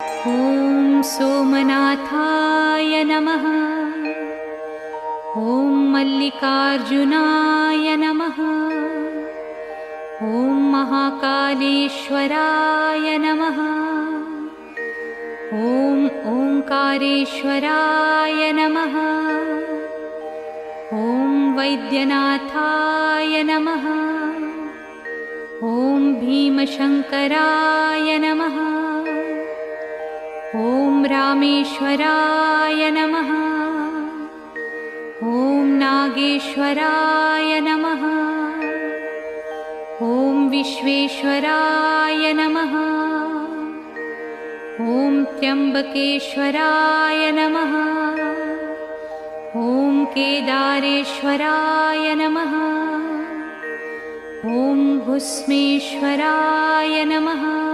ॐ सोमनाथाय नमः। ॐ मल्लिकार्जुनाय नमः। ॐ महाकालेश्वराय नमः। ॐ ओंकारेश्वराय नमः। ॐ वैद्यनाथाय नमः। ॐ भीमशंकराय नमः। ॐ रामेश्वराय नमः। ॐ नागेश्वराय नमः। ॐ विश्वेश्वराय नमः। ॐ त्र्यंबकेश्वराय नमः। ॐ केदारेश्वराय नमः। ॐ भुस्मेश्वराय नमः।